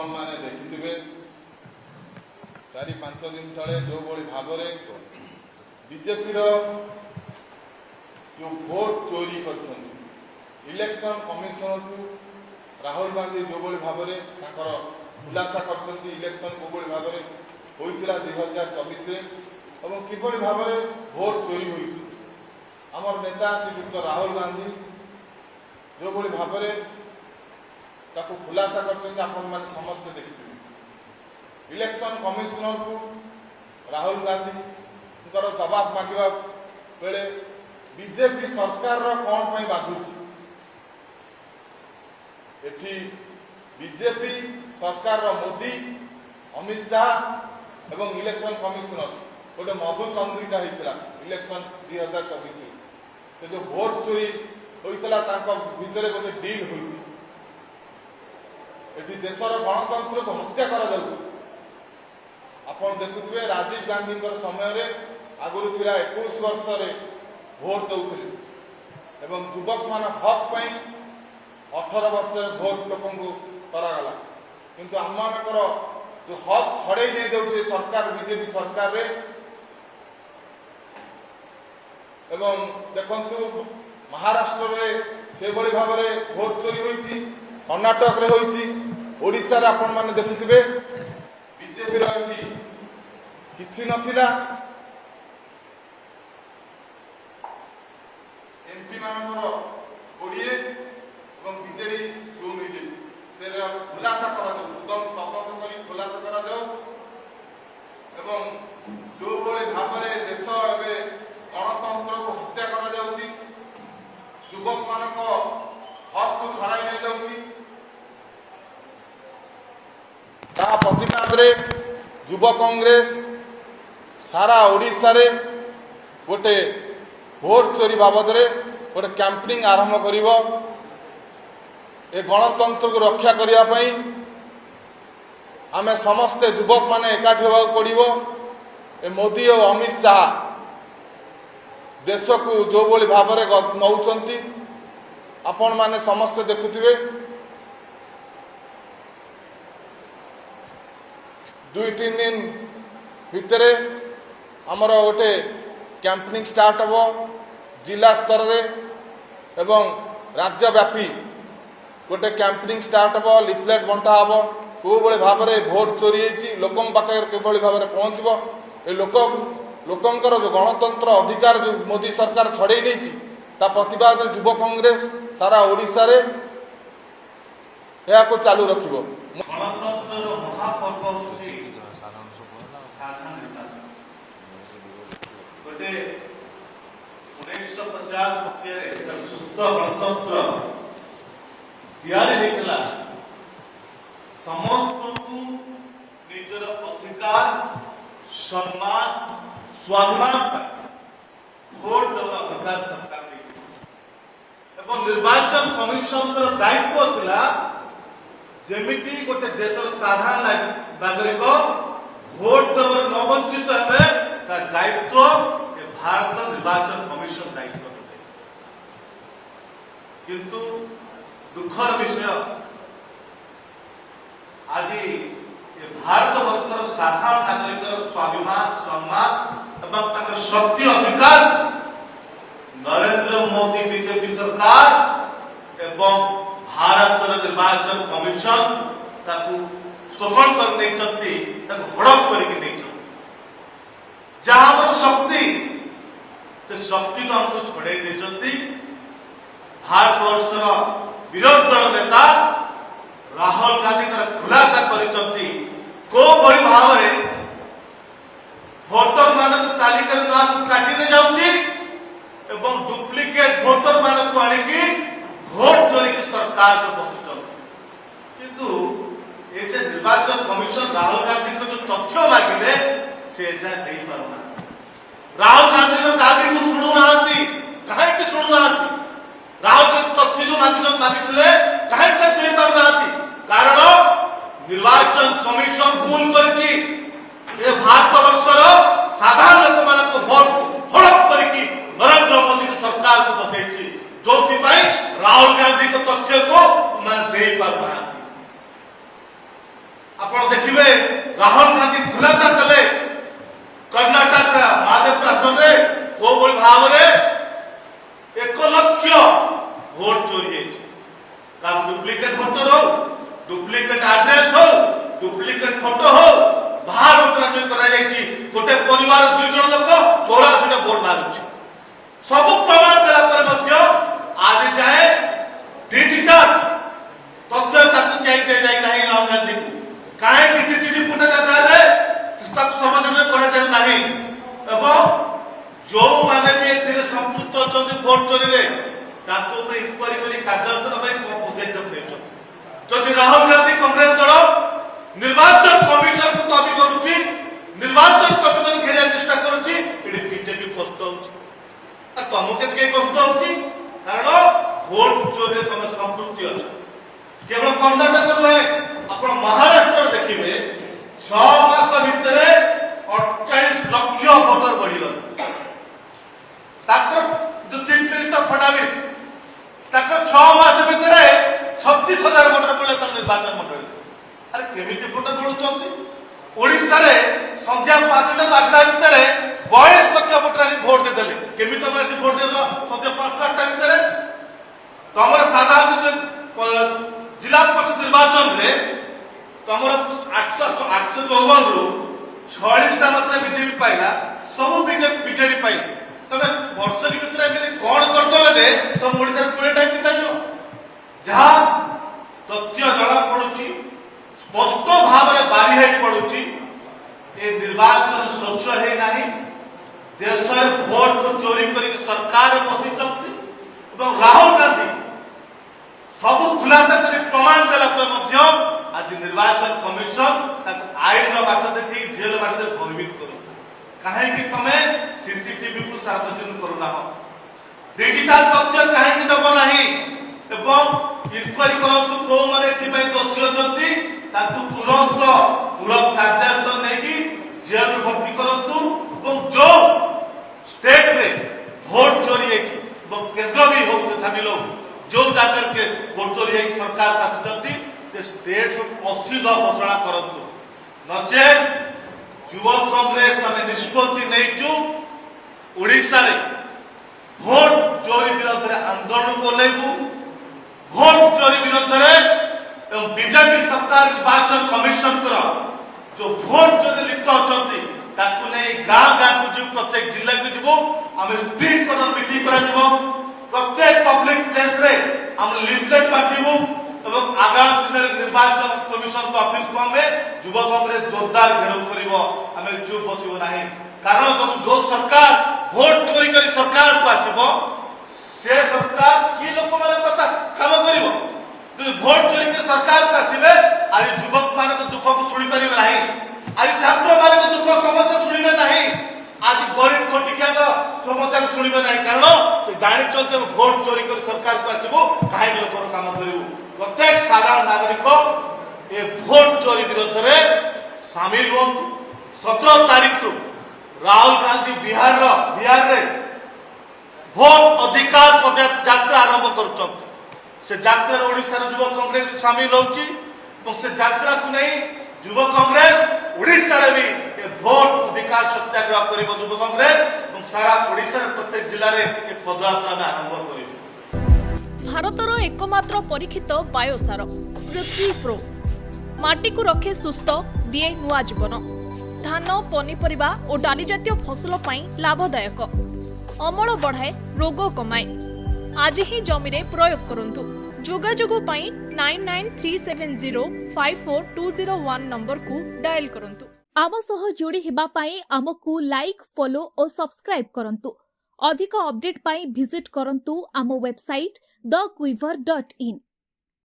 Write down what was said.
मैंने देखिथिबे 4-5 दिन तले जो भली भाव बीजेपी जो भोट चोरी कर इलेक्शन कमिशन को राहुल गांधी जो भली भाव खुलासा कर इलेक्शन को भाव होता 2024 और किभली भाव भोट चोरी होती आमर नेता श्रीयुक्त राहुल गांधी जो भली भाव ताको खुलासा कर आपण समस्ते देखिए इलेक्शन कमिशनर को राहुल गांधी जवाब मांगा बेले बीजेपी सरकार कौन पर बाधुची एठी बीजेपी सरकार मोदी अमित शाह एवं इलेक्शन कमिशनर गोटे मधु चंद्रिका होता इलेक्शन 2024 से जो भोट चोरी होता भितर गोटे डील होती एठी देशर गणतंत्र को हत्या करा आपण देखुथिबे राजीव गांधी समय आगुरी 21 वर्ष भोट दौले एवं युवक मान हक पाई 18 वर्ष भोट लोक करागला किंतु आम मानकर जो हक छड़े नहीं दे सरकार बीजेपी सरकार रे एवं देखंतु महाराष्ट्र रे से भली भाव भोट चोरी होईची कर्णाटक रे होईची ओडिशा रे आपण माने देखुथिबे बीजेपी रो किछि नथिला एमपी मानकर 20 एवं बीजेडी शून हो जाए से खुलासा करा उदम तदंत करी खुलासा करा जाओ एवं जो भली भाव देश एवं गणतंत्र को हत्या करा जाउची युवक मानक हक को छड़ाई नहीं जाउची ता प्रतिबाद रे युवा कांग्रेस सारा ओडिशा रे गोटे भोट चोरी बाबद रे गोटे कैंपेनिंग आरंभ करिवो ए गणतंत्र को रक्षा करिया पई आमे समस्ते युवक माने एकाठी होगा पड़िवो ए मोदी और अमित शाह देश को जो भली भाव नौचंती आपण माने समस्ते देखुथिबे 2-3 दिन भितर आमर गोटे कैंपेनिंग स्टार्ट हो जिला स्तर रे एवं राज्यव्यापी गोटे कैंपेनिंग स्टार्ट हो लिफलेट बंटा हम कौ भाई भाव भोट चोरी होती लोक पाखे किभली भाव पहुँचब ए लोकंकर जो गणतंत्र अधिकार जो मोदी सरकार छड़े नहीं ता प्रतिवाद युव कांग्रेस सारा ओडिशा रे को चालू रखिबो। गोटे 1950 मसीह सुस्थ गणतंत्र या समस्त को निजर अधिकार सम्मान स्वाभिमान भोट देवा अधिकार सरकार एवं निर्वाचन कमिशन दायित्व थिला जेमिति गोटे देशर साधारण नागरिक भोट देवर न वंचित हेबे ता दायित्व भारत निर्वाचन कमिशन दायित्व किंतु दुखर विषय आज भारत वर्षर साधारण नागरिक स्वाभिमान सम्मान एवं शक्ति अधिकार नरेंद्र मोदी बीजेपी सरकार एवं भारत निर्वाचन कमिशन ताकू शोषण कर हड़प कर जहां शक्ति से शक्ति को हमको छड़े देती भारत वर्षर विरोधी दल नेता राहुल गांधी तर खुलासा करती को भली भाव भोटर मान तालिका नाम काटी दे जाउची एवं डुप्लिकेट भोटर मान को आनिकी भोट चोरी की सरकार को बसुचन किंतु ये जे निर्वाचन कमिशन राहुल गांधी को जो तथ्य मांगिले से जा दे पारुना राहुल गांधी को दाबी को सुनु नांती काहे कि सुनु नांती राहुल गांधी तथ्य जो मांगिले काहे तक दे पारुनांती कारण निर्वाचन कमिशन भूल करची ए भारत वर्षर साधारण लोक मान को भोट को हड़प करकी नरेंद्र मोदी की सरकार को बसैची जो राहुल गांधी को तथ्य को मैं दे पार ଆପଣ ଦେଖିବେ ରାହୁଲ ଗାନ୍ଧୀ ଖୁଲାସା କଲେ କର୍ଣ୍ଣାଟକ ମହାଦେବପୁର ଆସନରେ କୋଉଭଳି ଭାବରେ 1 ଲକ୍ଷ ଭୋଟ ଚୋରି ହେଇଛି। ଡୁପ୍ଲିକେଟ ଭୋଟର ହଉ, ଡୁପ୍ଲିକେଟ ଆଡ୍ରେସ ହଉ, ଡୁପ୍ଲିକେଟ ଫଟୋ ହଉ, ବାହାର ଭୋଟର କରାଯାଇଛି। ଗୋଟେ ପରିବାର 2 ଜଣ ଲୋକ 84ଟା ଭୋଟ ବାହାରୁଛି। ସବୁ ପ୍ରମାଣ ଦେଲା ପରେ ମଧ୍ୟ ଆଜି ଯାଏ ଡିଜିଟାଲ ତଥ୍ୟ ତାକୁ କେହି ଦିଆଯାଇ ନାହିଁ ରାହୁଲ ଗାନ୍ଧୀଙ୍କୁ। କାହିଁକି ସିସିଟିଭି ଫୁଟେଜ ଆଧାରରେ ତାକୁ ସମାଧାନ କରାଯାଉ ନାହିଁ ଏବଂ ଯୋଉମାନେ ବି ଏଥିରେ ସମ୍ପୃକ୍ତ ଅଛନ୍ତି ଭୋଟ ଚୋରିରେ ତାଙ୍କ ଉପରେ ଇନକ୍ୱାରି କରି କାର୍ଯ୍ୟାନୁଷ୍ଠାନ ପାଇଁ ପଦକ୍ଷେପ ନେଇଛନ୍ତି। ଯଦି ରାହୁଲ ଗାନ୍ଧୀ କଂଗ୍ରେସ ଦଳ ନିର୍ବାଚନ କମିଶନକୁ ଦାବି କରୁଛି, ନିର୍ବାଚନ କମିଶନ ଘେରିବା ଚେଷ୍ଟା କରୁଛି, ଏଠି ବିଜେପି କଷ୍ଟ ହଉଛି। আর তমু কেতে কষ্ট হচ্ছে কারণ ভোট চোরে তুমি সম্পৃক্তি অছ। কেবল কর্ণাটক নহে, আপনার মহারাষ্ট্র দেখবে 6 মাস ভিতরে 48 লক্ষ ভোটর বড়িগল। তাকর যে চিফ মিনিস্টার ফডাভিস তাকর 6 মাস ভিতরে 36,000 ভোটর বলে তার নির্বাচন মন্ডলী। আরে কেমিতি ভোটর বড়ুଛନ୍ତି? ওড়িশারে সন্ধ্যা 5টা লাগলা ভিতরে 22 লক্ষ ভোটর আজ ভোট দেদেলে। কেমিতি বেশি ভোট দেদেল সন্ধ্যা 5টা ভিতরে? তোমার সাধারণত জেলা পরিষদ নির্বাচন রে তোমার 854 রু 46টা মাত্র বিজেপি পাইলা, সব বিজেডি পাইলে। তবে বর্ষক ভিতরে এমনি কোণ করদেলে যে তুমি ওড়িশার 20টা এমপি পাইল। যাহা তথ্য জনা পড়ুছি, স্পষ্ট ভাবে বাড়ি হয়ে পড়ুছি ଏ ନିର୍ବାଚନ ସ୍ୱଚ୍ଛ ହେଇନାହିଁ। ଦେଶରେ ଭୋଟକୁ ଚୋରି କରିକି ସରକାର ବସିଛନ୍ତି ଏବଂ ରାହୁଲ ଗାନ୍ଧୀ ସବୁ ଖୁଲାସା କରି ପ୍ରମାଣ ଦେଲା ପରେ ମଧ୍ୟ ଆଜି ନିର୍ବାଚନ କମିଶନ ତାକୁ ଆଇନର ବାଟ ଦେଖେଇ ଜେଲ ବାଟରେ ଭୟଭୀତ କରୁଛି। କାହିଁକି ତମେ ସିସିଟିଭିକୁ ସାର୍ବଜନୀନ କରୁନାହ? ଡିଜିଟାଲ ତଥ୍ୟ କାହିଁକି ଦେବ ନାହିଁ ଏବଂ ଇନକ୍ୱାରି କରନ୍ତୁ କୋଉମାନେ ଏଥିପାଇଁ ଦୋଷୀ ଅଛନ୍ତି, ତାକୁ ତୁରନ୍ତ କାର୍ଯ୍ୟାନୁଷ୍ଠାନ ନେଇକି ଜେଲ ଭର୍ତ୍ତି କରନ୍ତୁ ଏବଂ ଯୋଉ ଷ୍ଟେଟରେ ଭୋଟ ଚୋରି ହେଇଛି ଏବଂ କେନ୍ଦ୍ର ବି ହଉ ସେ ସାମିଲ ହଉ, ଯୋଉ ଜାଗାରେ ଭୋଟ ଚୋରି ହେଇକି ସରକାର ଆସିଛନ୍ତି ସେ ଷ୍ଟେଟ ସବୁ ଅସିଦ୍ଧ ଘୋଷଣା କରନ୍ତୁ। ନଚେତ୍ ଯୁବ କଂଗ୍ରେସ ଆମେ ନିଷ୍ପତ୍ତି ନେଇଛୁ ଓଡ଼ିଶାରେ ଭୋଟ ଚୋରି ବିରୋଧରେ ଆନ୍ଦୋଳନ କଲେବୁ। ଭୋଟ ଚୋରି ବିରୋଧରେ ଏବଂ ବିଜେପି ସରକାର ନିର୍ବାଚନ କମିଶନଙ୍କର ଯୋଉ ଭୋଟ ଚୋରି ଲିପ୍ତ ଅଛନ୍ତି ତାକୁ ନେଇ ଗାଁ ଗାଁକୁ ଯିବୁ, ପ୍ରତ୍ୟେକ ଜିଲ୍ଲାକୁ ଯିବୁ, ଆମେ ଷ୍ଟ୍ରିଟ୍ କର୍ଣ୍ଣର ମିଟିଂ କରାଯିବ। ପ୍ରତ୍ୟେକ ପବ୍ଲିକ ପ୍ଲେସରେ ଆମେ ଲିଫଲେଟ ବାଣ୍ଟିବୁ ଏବଂ ଆଗାମୀ ଦିନରେ ନିର୍ବାଚନ କମିଶନଙ୍କ ଅଫିସକୁ ଆମେ ଯୁବ କଂଗ୍ରେସ ଜୋରଦାର ଘେରାଉ କରିବ। ଆମେ ଚୁପ୍ ବସିବୁ ନାହିଁ। କାରଣ ଯୋଉ ସରକାର ଭୋଟ ଚୋରି କରି ସରକାରକୁ ଆସିବ ସେ ସରକାର କି ଲୋକମାନଙ୍କ କଥା କାମ କରିବ? ଯଦି ଭୋଟ ଚୋରି କରି ସରକାରକୁ ଆସିବେ ଆଜି ଯୁବକ ମାନଙ୍କ ଦୁଃଖକୁ ଶୁଣିପାରିବେ ନାହିଁ, ଆଜି ଛାତ୍ର ମାନଙ୍କ ଦୁଃଖ ସମସ୍ୟା ଶୁଣିବେ ନାହିଁ, ଆଜି ଗରିବ ଖଟିକିଆଙ୍କ ସମସ୍ୟାକୁ ଶୁଣିବେ ନାହିଁ। କାରଣ ସେ ଜାଣିଛନ୍ତି ଭୋଟ ଚୋରି କରି ସରକାରକୁ ଆସିବୁ କାହିଁକି ଲୋକର କାମ କରିବୁ। ପ୍ରତ୍ୟେକ ସାଧାରଣ ନାଗରିକ ଏ ଭୋଟ ଚୋରି ବିରୋଧରେ ସାମିଲ ହୁଅନ୍ତୁ। 17 ତାରିଖଠୁ ରାହୁଲ ଗାନ୍ଧୀ ବିହାରରେ ଭୋଟ ଅଧିକାର ପଦଯାତ୍ରା ଆରମ୍ଭ କରୁଛନ୍ତି। ସେ ଯାତ୍ରାରେ ଓଡ଼ିଶାର ଯୁବ କଂଗ୍ରେସ ସାମିଲ ହେଉଛି ଏବଂ ସେ ଯାତ୍ରାକୁ ନେଇ ଯୁବ କଂଗ୍ରେସ ଓଡ଼ିଶାରେ ବି ଏ ଭୋଟ ଅଧିକାର ସତ୍ୟାଗ୍ରହ କରିବ ଯୁବ କଂଗ୍ରେସ ଏବଂ ସାରା ଓଡ଼ିଶାର ପ୍ରତ୍ୟେକ ଜିଲ୍ଲାରେ ଏ ପଦଯାତ୍ରା ଆମେ ଆରମ୍ଭ କରିବୁ। ଭାରତର ଏକମାତ୍ର ପରୀକ୍ଷିତ ବାୟୋସାର ପୃଥ୍ୱୀ ପ୍ରୋ ମାଟିକୁ ରଖେ ସୁସ୍ଥ, ଦିଏ ନୂଆ ଜୀବନ। ଧାନ, ପନିପରିବା ଓ ଡାଲି ଜାତୀୟ ଫସଲ ପାଇଁ ଲାଭଦାୟକ, ଅମଳ ବଢ଼ାଏ, ରୋଗ କମାଏ। ଆଜି ହିଁ ଜମିରେ ପ୍ରୟୋଗ କରନ୍ତୁ। ଯୋଗାଯୋଗ ପାଇଁ 9937054201 ନମ୍ବରକୁ ଡାଏଲ୍ କରନ୍ତୁ। ଆମ ସହ ଯୋଡ଼ି ହେବା ପାଇଁ ଆମକୁ ଲାଇକ୍, ଫଲୋ ଓ ସବସ୍କ୍ରାଇବ୍ କରନ୍ତୁ। ଅଧିକ ଅପଡେଟ୍ ପାଇଁ ଭିଜିଟ୍ କରନ୍ତୁ ଆମ ୱେବସାଇଟ୍ thequiver.in।